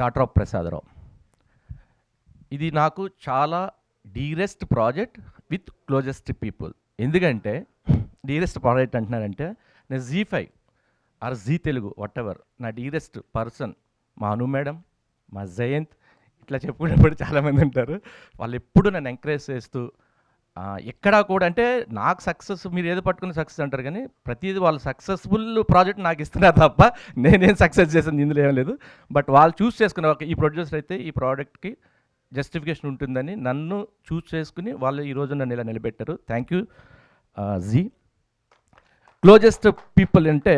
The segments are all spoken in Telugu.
Daughter of Prasadarao. ఇది నాకు చాలా dearest project with closest people. ఎందుకంటే డీరెస్ట్ ప్రాజెక్ట్ అంటున్నానంటే నేను Zee five or Zee Telugu whatever నా డీరెస్ట్ పర్సన్ మా అను మేడం, మా జయంత్, ఇట్లా చెప్పుకునేప్పుడు చాలామంది ఉంటారు. వాళ్ళు ఎప్పుడు నన్ను ఎంకరేజ్ చేస్తూ ఎక్కడా కూడా అంటే నాకు సక్సెస్ మీరు ఏదో పట్టుకుని సక్సెస్ అంటారు కానీ ప్రతిదీ వాళ్ళు సక్సెస్ఫుల్ ప్రాజెక్ట్ నాకు ఇస్తున్నారు తప్ప నేనేం సక్సెస్ చేసింది ఇందులో ఏం లేదు. బట్ వాళ్ళు చూస్ చేసుకునే ఒక ఈ ప్రొడ్యూసర్ అయితే ఈ ప్రోడక్ట్కి జస్టిఫికేషన్ ఉంటుందని నన్ను చూస్ చేసుకుని వాళ్ళు ఈరోజు నన్ను ఇలా నిలబెట్టారు. Thank you ji. Closest people అంటే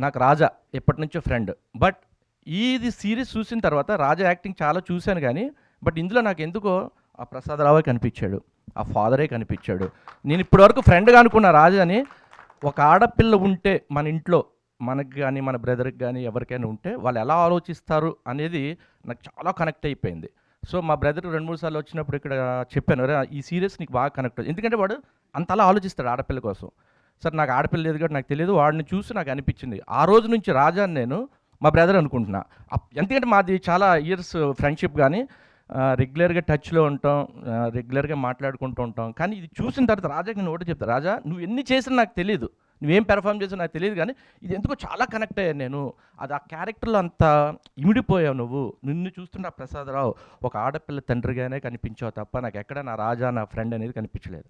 నాకు రాజా ఎప్పటి నుంచో ఫ్రెండ్. బట్ ఇది సిరీస్ చూసిన తర్వాత రాజా యాక్టింగ్ చాలా చూశాను కానీ బట్ ఇందులో నాకు ఎందుకో ఆ ప్రసాదరావే కనిపించాడు, ఆ ఫాదరే కనిపించాడు. నేను ఇప్పటివరకు ఫ్రెండ్గా అనుకున్న రాజాని ఒక ఆడపిల్ల ఉంటే మన ఇంట్లో మనకి కానీ మన బ్రదర్కి కానీ ఎవరికైనా ఉంటే వాళ్ళు ఎలా ఆలోచిస్తారు అనేది నాకు చాలా కనెక్ట్ అయిపోయింది. సో మా బ్రదర్ 2-3 సార్లు వచ్చినప్పుడు ఇక్కడ చెప్పాను, ఈ సీరియస్ నీకు బాగా కనెక్ట్ అవుతుంది ఎందుకంటే వాడు అంతలా ఆలోచిస్తాడు ఆడపిల్ల కోసం. సార్ నాకు ఆడపిల్ల లేదు కాబట్టి నాకు తెలియదు, వాడిని చూసి నాకు అనిపించింది. ఆ రోజు నుంచి రాజాని నేను మా బ్రదర్ అనుకుంటున్నా. ఎందుకంటే మాది చాలా ఇయర్స్ ఫ్రెండ్షిప్ కానీ రెగ్యులర్గా టచ్లో ఉంటాం, రెగ్యులర్గా మాట్లాడుకుంటూ ఉంటాం. కానీ ఇది చూసిన తర్వాత రాజాకి నేను ఒకటి చెప్తాను, రాజా నువ్వు ఎన్ని చేసినా నాకు తెలియదు, నువ్వేం పెర్ఫామ్ చేసినా నాకు తెలియదు కానీ ఇది ఎందుకో చాలా కనెక్ట్ అయ్యాను నేను. అది ఆ క్యారెక్టర్లో అంత ఇమిడిపోయావు నువ్వు. నిన్ను చూస్తుంటే ఆ ప్రసాదరావు ఒక ఆడపిల్ల తండ్రిగానే కనిపించావు తప్ప నాకు ఎక్కడ నా రాజా నా ఫ్రెండ్ అనేది కనిపించలేదు.